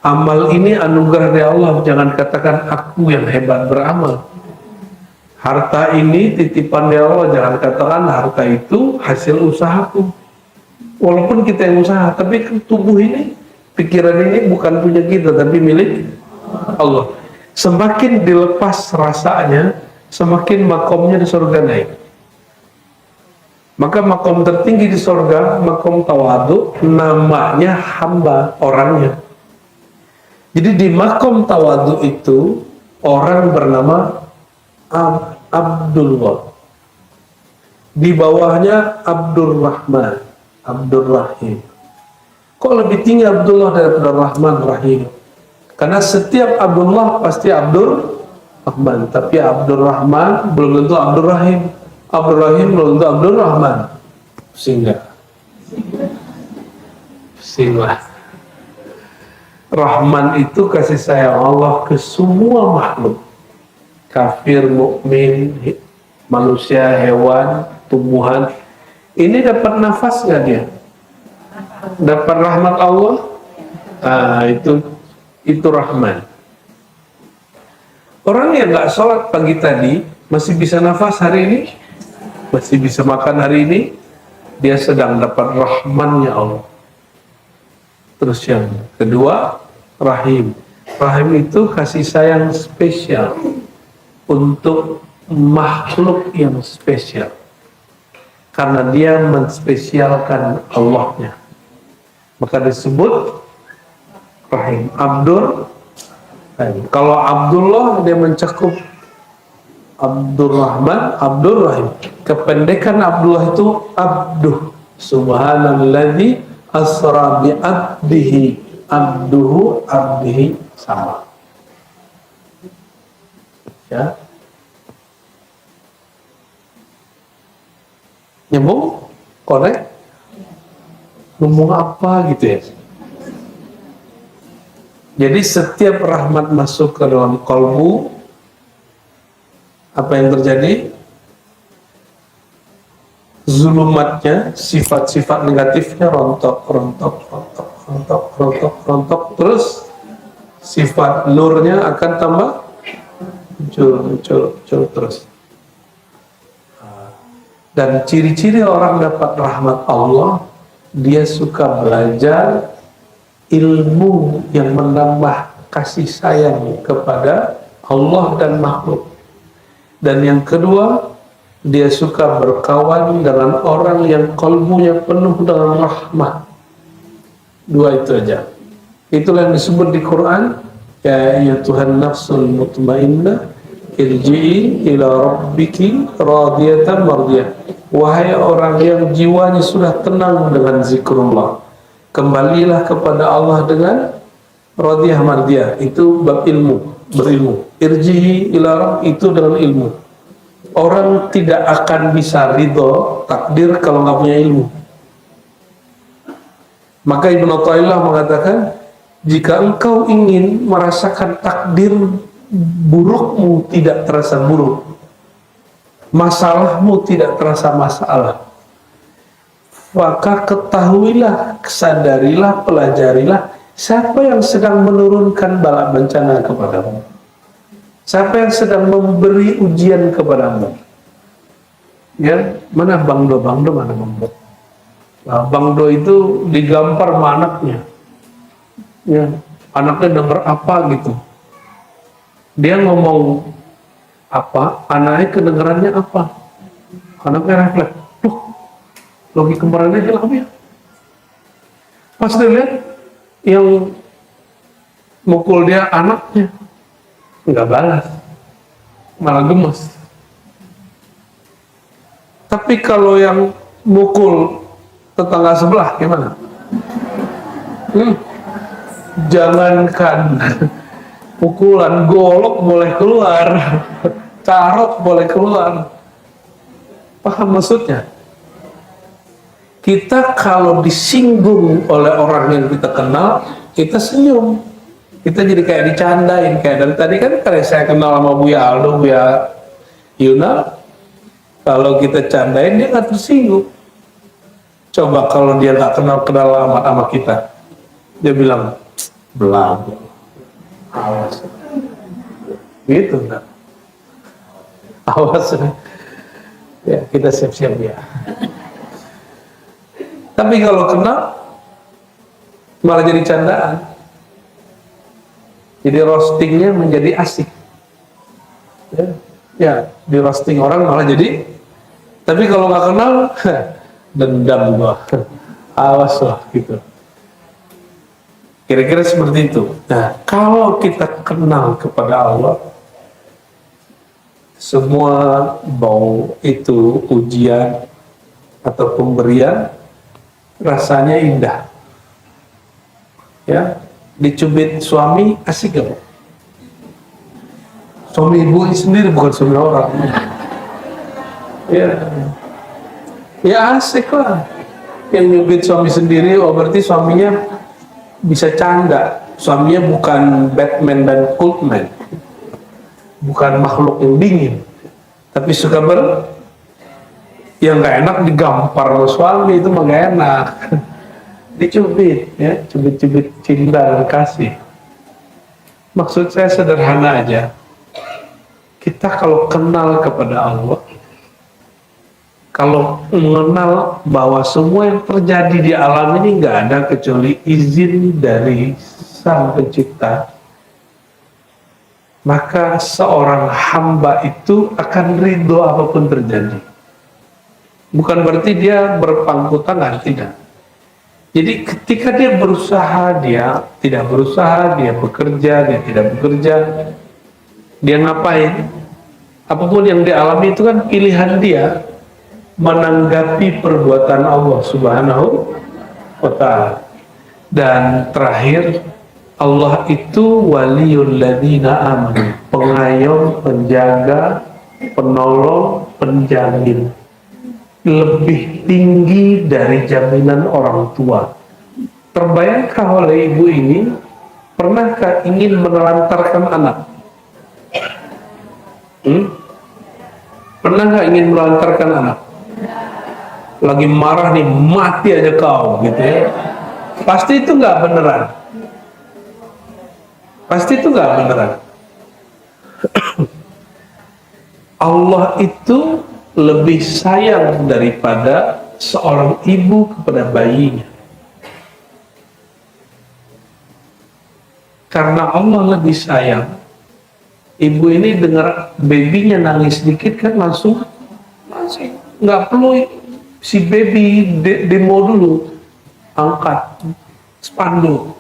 Amal ini anugerah dari Allah, jangan katakan aku yang hebat beramal. Harta ini titipan dari Allah, jangan katakan harta itu hasil usahaku. Walaupun kita yang usaha, tapi tubuh ini, pikiran ini bukan punya kita, tapi milik Allah. Semakin dilepas rasanya, semakin makomnya di surga naik. Maka makom tertinggi di surga, makom tawadu, namanya hamba, orangnya. Jadi di makom tawadu itu orang bernama Abdullah. Di bawahnya Abdurrahman, Abdurrahim. Kok lebih tinggi Abdullah daripada Rahman Rahim? Karena setiap Abdullah pasti Abdurrahman, tapi Abdurrahman belum tentu Abdurrahim. Abdurrahim belum tentu Abdurrahman. Pusing lah. Rahman itu kasih sayang Allah ke semua makhluk, kafir, mukmin, manusia, hewan, tumbuhan. Ini dapat nafas nggak dia? Dapat rahmat Allah? Itu Rahman. Orang yang nggak sholat pagi tadi masih bisa nafas hari ini, masih bisa makan hari ini, dia sedang dapat rahmannya Allah. Terus yang kedua, Rahim. Rahim itu kasih sayang spesial untuk makhluk yang spesial, karena dia menspesialkan Allahnya, maka disebut Rahim. Rahim. Kalau Abdullah, dia mencakup Abdurrahman, Abdurrahim. Kependekan Abdullah itu Abduh. Subhanalladzi asra bi abdihi, abduhu abdihi sama. Ya. Nyambung? Korek? Ngomong apa gitu ya? Jadi setiap rahmat masuk ke dalam kalbu, apa yang terjadi? Zulumatnya, sifat-sifat negatifnya rontok, terus sifat nurnya akan tambah muncul terus. Dan ciri-ciri orang dapat rahmat Allah, dia suka belajar ilmu yang menambah kasih sayang kepada Allah dan makhluk. Dan yang kedua, dia suka berkawan dengan orang yang kalbunya penuh dengan rahmah. Dua itu aja. Itulah yang disebut di Quran, ya ayyatuhan nafsul mutmainnah irji'i ila rabbiki radiyatan mardiyah. Wahai orang yang jiwanya sudah tenang dengan zikrullah, kembalilah kepada Allah dengan radiyah mardiyah. Itu bab ilmu, berilmu. Irji'i ila rabb, itu dengan ilmu. Orang tidak akan bisa ridho takdir kalau nggak punya ilmu. Maka Ibnu Athaillah mengatakan, jika engkau ingin merasakan takdir burukmu tidak terasa buruk, masalahmu tidak terasa masalah, maka ketahuilah, kesadarilah, pelajarilah siapa yang sedang menurunkan bala bencana kepadamu, siapa yang sedang memberi ujian kepadamu. Ya, mana Bang Do mana Bang Do? Nah, Bang Do itu digampar sama anaknya. Ya, anaknya dengar apa gitu, dia ngomong apa, anaknya kedengarannya apa, anaknya refleks, loh, logi kembarannya hilang ya. Pas dia lihat yang mukul dia anaknya, nggak balas, malah gemes. Tapi kalau yang mukul tetangga sebelah gimana? Jangankan pukulan, golok boleh keluar, carok boleh keluar. Paham maksudnya? Kita kalau disinggung oleh orang yang kita kenal, kita senyum, kita jadi kayak dicandain. Kayak dari tadi kan, kalau saya kenal sama Buya Aldo, Buya Yuna, kalau kita candain dia nggak tersinggung. Coba kalau dia nggak kenal amat sama kita, dia bilang belagu, awas, gitu enggak? Awas, ya kita siap-siap ya. Tapi kalau kenal, malah jadi candaan. Jadi roastingnya menjadi asik. Ya, di roasting orang malah jadi. Tapi kalau nggak kenal, dendam gua, awas lah gitu. Kira-kira seperti itu. Nah, kalau kita kenal kepada Allah, semua mau itu ujian atau pemberian, rasanya indah. Ya, dicubit suami asik gak? Suami ibu sendiri, bukan suami orang. Ya asik lah. Yang nyubit suami sendiri, oh berarti suaminya bisa canda. Suaminya bukan Batman dan Coldman, bukan makhluk yang dingin, tapi suka yang gak enak digampar sama suami, itu mah gak enak. Dicubit, ya, cubit-cubit cinta dan kasih. Maksud saya sederhana aja. Kita kalau kenal kepada Allah, kalau mengenal bahwa semua yang terjadi di alam ini nggak ada kecuali izin dari Sang Pencipta, maka seorang hamba itu akan ridho apapun terjadi. Bukan berarti dia berpangku tangan, tidak. Jadi ketika dia berusaha, dia tidak berusaha, dia bekerja, dia tidak bekerja, dia ngapain? Apapun yang dialami itu kan pilihan dia menanggapi perbuatan Allah Subhanahu wa ta'ala. Dan terakhir, Allah itu waliyul ladzina amanu, pengayom, penjaga, penolong, penjamin, lebih tinggi dari jaminan orang tua. Terbayangkah oleh ibu ini, pernahkah ingin menelantarkan anak? Pernah nggak ingin melantarkan anak? Lagi marah nih, mati aja kau, gitu ya. Pasti itu nggak beneran. Pasti itu nggak beneran. Allah itu lebih sayang daripada seorang ibu kepada bayinya. Karena Allah lebih sayang, ibu ini dengar babynya nangis sedikit kan langsung nggak perlu si baby demo dulu, angkat spanduk,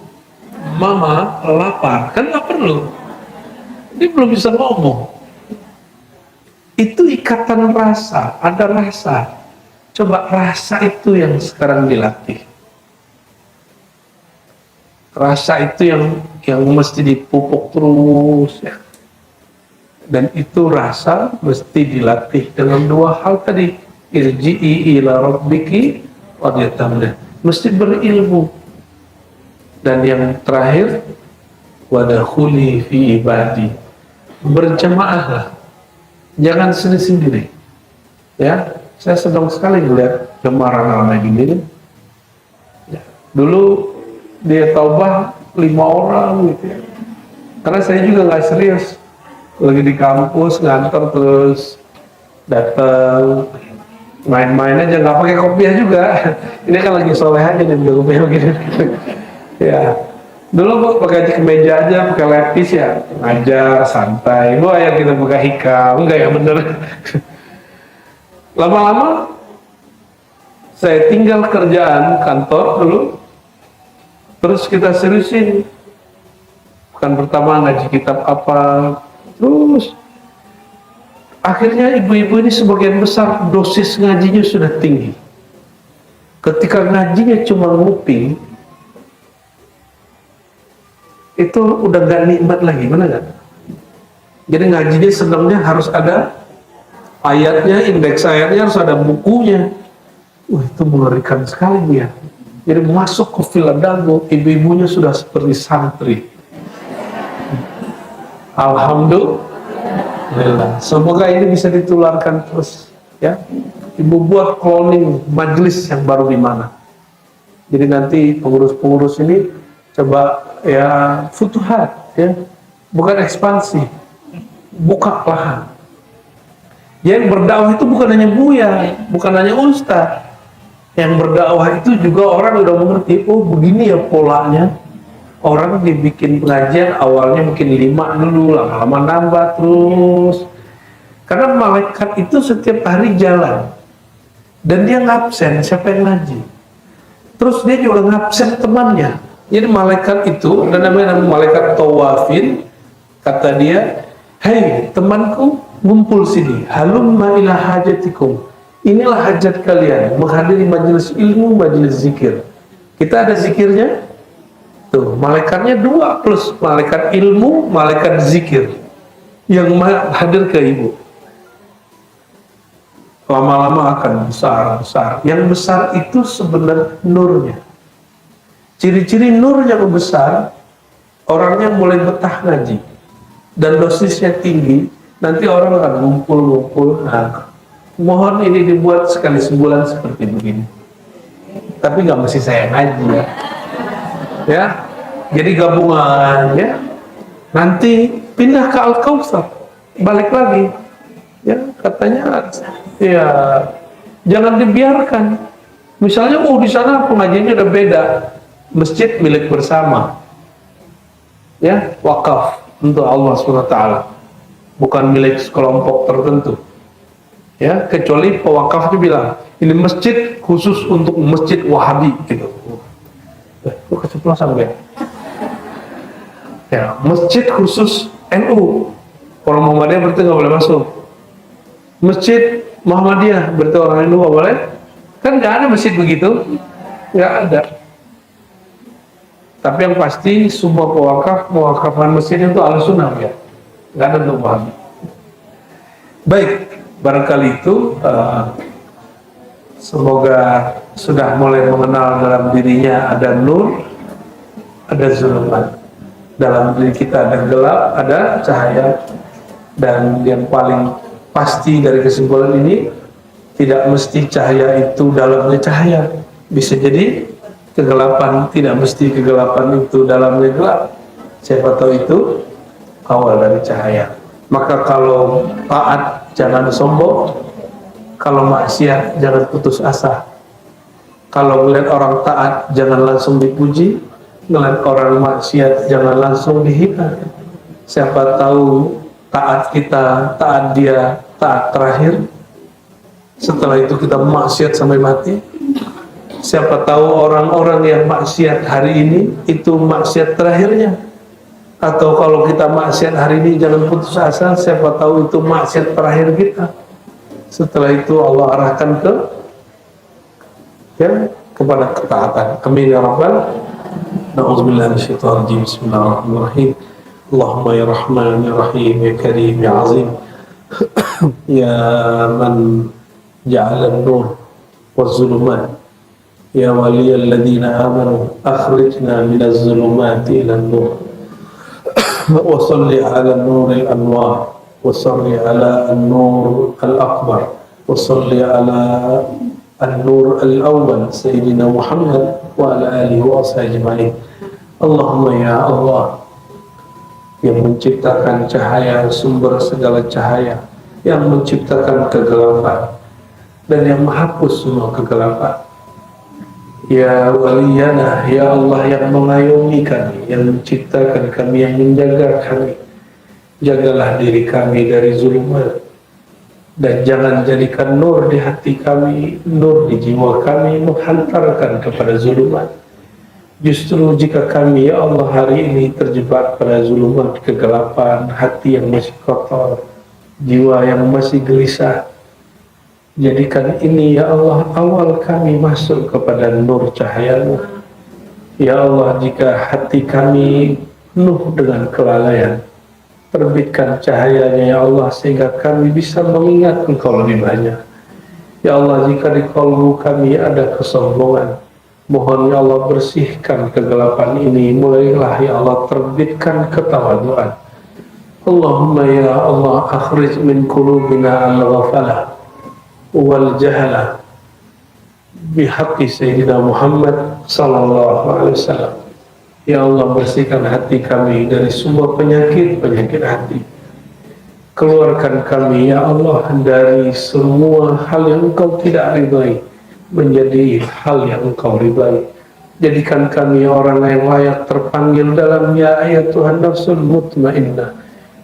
mama lapar, kan nggak perlu, dia belum bisa ngomong. Itu ikatan rasa, ada rasa. Coba rasa itu yang sekarang dilatih. Rasa itu yang mesti dipupuk terus ya. Dan itu rasa mesti dilatih dengan dua hal tadi. Irji'i ila rabbiki radiyatan. Mesti berilmu. Dan yang terakhir, wadakhuli fi ibadi. Berjamaahlah. Jangan sendiri-sendiri. Ya, saya senang sekali melihat jemaah ramai gini. Ya. Dulu dia taubah 5 orang gitu ya. Karena saya juga nggak serius. Lagi di kampus ngantor terus datang main-main aja, nggak pakai kopiah juga. Ini kan lagi soleh aja nih pakai kopiah begini. Ya, dulu pakai kemeja aja, pakai lepis ya, ngajar santai. Gua ya kita buka hikam, enggak ya bener. Lama-lama saya tinggal kerjaan kantor dulu, terus kita seriusin. Bukan pertama ngaji kitab apa, terus akhirnya ibu-ibu ini sebagian besar dosis ngajinya sudah tinggi. Ketika ngajinya cuma nguping, itu udah gak nikmat lagi, benar gak? Jadi ngajinya senangnya harus ada ayatnya, indeks ayatnya, harus ada bukunya. Wah, itu mengerikan sekali ya. Jadi masuk ke Villa Dago, ibu-ibunya sudah seperti santri. Alhamdulillah. Semoga ini bisa ditularkan terus ya. Ibu buat cloning majelis yang baru di mana. Jadi nanti pengurus-pengurus ini coba ya futuhat ya. Bukan ekspansi. Buka lahan. Yang berdakwah itu bukan hanya buya, bukan hanya ustaz. Yang berdakwah itu juga orang udah mengerti, oh begini ya polanya. Orang dibikin pengajian awalnya mungkin 5 dulu, lama-lama nambah terus. Karena malaikat itu setiap hari jalan. Dan dia ngabsen, siapa yang ngaji. Terus dia juga ngabsen temannya. Jadi malaikat itu, dan namanya malaikat tawafin, kata dia, hei temanku, ngumpul sini, halumma ila hajatikum. Inilah hajat kalian, menghadiri majelis ilmu, majelis zikir. Kita ada zikirnya. Tuh, malaikatnya 2 plus malaikat ilmu, malaikat zikir yang hadir ke ibu. Lama-lama akan besar. Yang besar itu sebenarnya nurnya. Ciri-ciri nur yang besar, orangnya mulai betah ngaji dan dosisnya tinggi. Nanti orang akan ngumpul-ngumpul. Nah, mohon ini dibuat sekali sebulan seperti begini. Tapi nggak mesti saya ngaji ya. Ya, jadi gabungan ya. Nanti pindah ke Al-Kautsar, balik lagi. Ya, katanya ya jangan dibiarkan. Misalnya di sana pengajiannya udah beda. Masjid milik bersama. Ya, wakaf untuk Allah SWT. Bukan milik sekelompok tertentu. Ya, kecuali pewakafnya bilang, ini masjid khusus untuk masjid Wahabi gitu. Itu keceplosan ya. Ya, masjid khusus NU. Orang Muhammadiyah berarti nggak boleh masuk. Masjid Muhammadiyah berarti orang NU nggak boleh. Kan nggak ada masjid begitu, nggak ada. Tapi yang pasti semua pewakafan masjid itu Ahlussunnah ya, nggak ada untuk Wahabi. Baik, barangkali itu semoga sudah mulai mengenal dalam dirinya ada nur, ada zulumat. Dalam diri kita ada gelap, ada cahaya. Dan yang paling pasti dari kesimpulan ini, tidak mesti cahaya itu dalamnya cahaya. Bisa jadi kegelapan, tidak mesti kegelapan itu dalamnya gelap. Siapa tahu itu awal dari cahaya. Maka kalau taat jangan sombong. Kalau maksiat jangan putus asa. Kalau melihat orang taat jangan langsung dipuji, melihat orang maksiat jangan langsung dihina. Siapa tahu taat kita, taat dia, taat terakhir. Setelah itu kita maksiat sampai mati. Siapa tahu orang-orang yang maksiat hari ini itu maksiat terakhirnya. Atau kalau kita maksiat hari ini jangan putus asa, siapa tahu itu maksiat terakhir kita. Setelah itu Allah arahkan kepada ketaatan. Amin ya rabbal. Na'udzubillahi minasyaitonir rajim. Bismillahirrahmanirrahim. Allahumma ya Rahman ya Rahim ya Karim ya Azim. Ya man ja'ala an-nur waz-zulumat. Ya waliyalladzina amanu akhrijna minaz zulumati ilan nur. Wa salli ala nuril anwar wa salli ala an-nur al-akbar wa salli ala an-nur al-awwal sayyidina Muhammad wa ala alihi wa ashabihi ajma'in. Allahumma ya Allah yang menciptakan cahaya, sumber segala cahaya, yang menciptakan kegelapan dan yang menghapus semua kegelapan. Ya waliyana, ya Allah yang mengayomi kami, yang menciptakan kami, yang menjaga kami. Jagalah diri kami dari zulumat, dan jangan jadikan nur di hati kami, nur di jiwa kami menghantarkan kepada zulumat. Justru jika kami ya Allah hari ini terjebak pada zulumat kegelapan, hati yang masih kotor, jiwa yang masih gelisah, jadikan ini ya Allah awal kami masuk kepada nur cahaya-Mu. Ya Allah, jika hati kami penuh dengan kelalaian, terbitkan cahayanya ya Allah sehingga kami bisa mengingat Engkau lebih banyak. Ya Allah, jika di kalbu kami ada kesombongan, mohon ya Allah bersihkan kegelapan ini. Mulailah ya Allah terbitkan ketawaduan. Allahumma ya Allah akhrij min qulubina al-ghafalah wal jahala bihaqqi Sayyidina Muhammad sallallahu alaihi wasallam. Ya Allah, bersihkan hati kami dari semua penyakit hati. Keluarkan kami ya Allah dari semua hal yang Engkau tidak ridai menjadi hal yang Engkau ridai. Jadikan kami orang yang layak terpanggil dalam ya ayat Tuhan nafsul mutmainnah.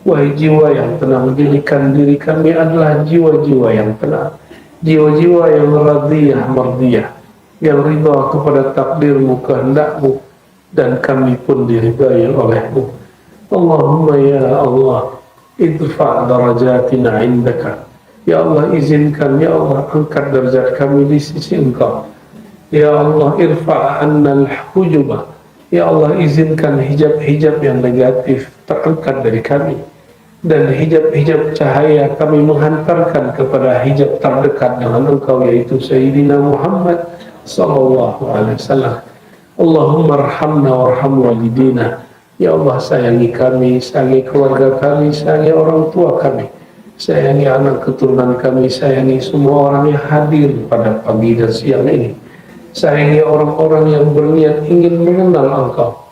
Wahai jiwa yang tenang, jadikan diri kami adalah jiwa-jiwa yang tenang, jiwa-jiwa yang radiyah mardiyah, yang ridha kepada takdir-Mu, kehendak-Mu, dan kami pun diridai oleh-Mu. Allahumma ya Allah idfa' darajatina indaka. Ya Allah, izinkan ya Allah angkat derajat kami di sisi Engkau. Ya Allah, irfa' annal hujuba. Ya Allah, izinkan hijab-hijab yang negatif terangkat dari kami, dan hijab-hijab cahaya kami menghantarkan kepada hijab terdekat dengan Engkau, yaitu Sayyidina Muhammad sallallahu alaihi wasallam. Allahumma arhamna warham walidina. Ya Allah, sayangi kami, sayangi keluarga kami, sayangi orang tua kami, sayangi anak keturunan kami, sayangi semua orang yang hadir pada pagi dan siang ini. Sayangi orang-orang yang berniat ingin mengenal Engkau.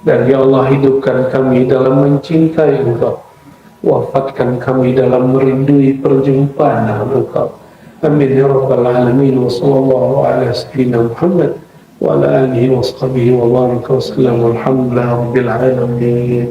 Dan ya Allah, hidupkan kami dalam mencintai Engkau. Wafatkan kami dalam merindui perjumpaan dengan Engkau. Amin ya rabbal alamin. Wa sallallahu ala sayyidina Muhammad wa ala alihi wa sahbihi wa baraka wa sallam. Alhamdulillah rabbil alamin.